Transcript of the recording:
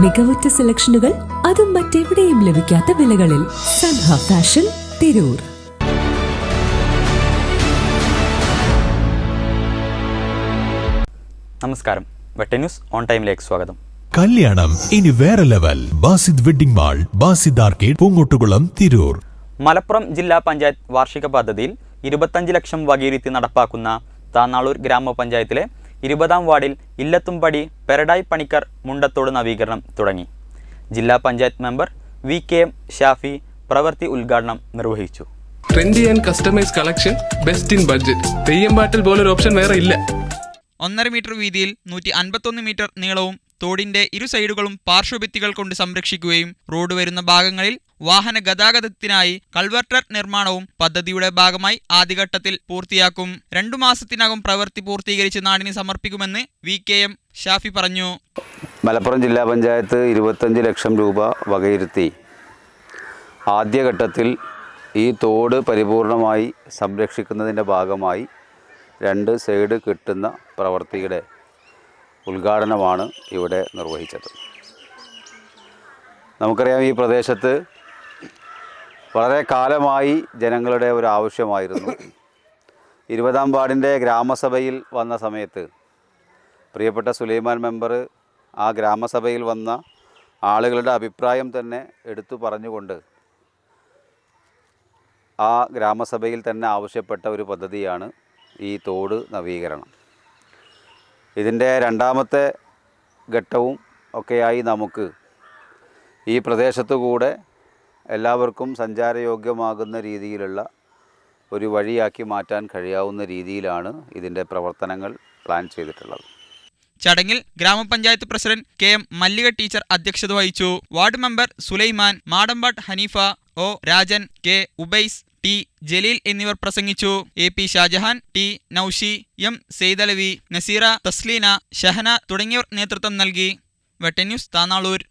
മികവുറ്റ സെലക്ഷനുകൾ, അതും മറ്റെവിടെയും ലഭിക്കാത്ത വിലകളിൽ. സൻഹ ഫാഷൻ, തിരൂർ. നമസ്കാരം, വെട്ട ന്യൂസ് ഓൺ ടൈമിലേക്ക് സ്വാഗതം. കല്യാണം ഇനി വേറെ level. Basid wedding mall, Basid arcade, Poongottukulam, Tirur. Malappuram ജില്ലാ പഞ്ചായത്ത് വാർഷിക പദ്ധതിയിൽ 25 ലക്ഷം വകയിരുത്തി നടപ്പാക്കുന്ന താന്നാളൂർ ഗ്രാമപഞ്ചായത്തിലെ 20-ാം വാർഡിൽ ഇല്ലത്തുംപടി പെരഡായി പണിക്കർ മുണ്ടത്തോട് നവീകരണം തുടങ്ങി. ജില്ലാ പഞ്ചായത്ത് മെമ്പർ VKM ഷാഫി പ്രവൃത്തി ഉദ്ഘാടനം നിർവഹിച്ചു. Trendy and customise collection, best in budget. Theyyam പാട്ടിൽ പോലൊരു ഓപ്ഷൻ വേറെ ഇല്ല. 1.5 മീറ്റർ വീതിയിൽ 151 മീറ്റർ നീളവും തോടിന്റെ ഇരു സൈഡുകളും പാർശ്വഭിത്തികൾ കൊണ്ട് സംരക്ഷിക്കുകയും റോഡ് വരുന്ന ഭാഗങ്ങളിൽ വാഹന ഗതാഗതത്തിനായി കൾവർട്ടർ നിർമ്മാണവും പദ്ധതിയുടെ ഭാഗമായി ആദ്യഘട്ടത്തിൽ പൂർത്തിയാക്കും. 2 മാസത്തിനകം പ്രവൃത്തി പൂർത്തീകരിച്ച് നാടിന് സമർപ്പിക്കുമെന്ന് VKM ഷാഫി പറഞ്ഞു. മലപ്പുറം ജില്ലാ പഞ്ചായത്ത് 25 ലക്ഷം രൂപ വകയിരുത്തി ആദ്യഘട്ടത്തിൽ ഈ തോട് പരിപൂർണമായി സംരക്ഷിക്കുന്നതിൻ്റെ ഭാഗമായി 2 സൈഡ് കെട്ടുന്ന പ്രവൃത്തിയുടെ ഉദ്ഘാടനമാണ് ഇവിടെ നിർവഹിച്ചത്. നമുക്കറിയാം, ഈ പ്രദേശത്ത് വളരെ കാലമായി ജനങ്ങളുടെ ഒരു ആവശ്യമായിരുന്നു. 20-ാം വാർഡിൻ്റെ ഗ്രാമസഭയിൽ വന്ന സമയത്ത് പ്രിയപ്പെട്ട സുലൈമാൻ മെമ്പർ ആ ഗ്രാമസഭയിൽ വന്ന ആളുകളുടെ അഭിപ്രായം തന്നെ എടുത്തു പറഞ്ഞുകൊണ്ട് ആ ഗ്രാമസഭയിൽ തന്നെ ആവശ്യപ്പെട്ട ഒരു പദ്ധതിയാണ് ഈ തോട് നവീകരണം. ഇതിൻ്റെ 2ാമത്തെ ഘട്ടവും ഒക്കെയായി നമുക്ക് ഈ പ്രദേശത്തുകൂടെ എല്ലാവർക്കും സഞ്ചാരയോഗ്യമാകുന്ന രീതിയിലുള്ള ഒരു വഴിയാക്കി മാറ്റാൻ കഴിയാവുന്ന രീതിയിലാണ് ഇതിൻ്റെ പ്രവർത്തനങ്ങൾ പ്ലാൻ ചെയ്തിട്ടുള്ളത്. ചടങ്ങിൽ ഗ്രാമപഞ്ചായത്ത് പ്രസിഡന്റ് KM മല്ലിക ടീച്ചർ അധ്യക്ഷത വഹിച്ചു. Ward member Sulaiman, Madampat Haneefa, O Rajan, K Ubais, T Jaleel എന്നിവർ പ്രസംഗിച്ചു. AP Shah Jahan, T Noushi, M Saithalavi, Naseera, Thasleena, Shahana തുടങ്ങിയവർ നേതൃത്വം നൽകി. വെട്ട ന്യൂസ്, താന്നാളൂർ.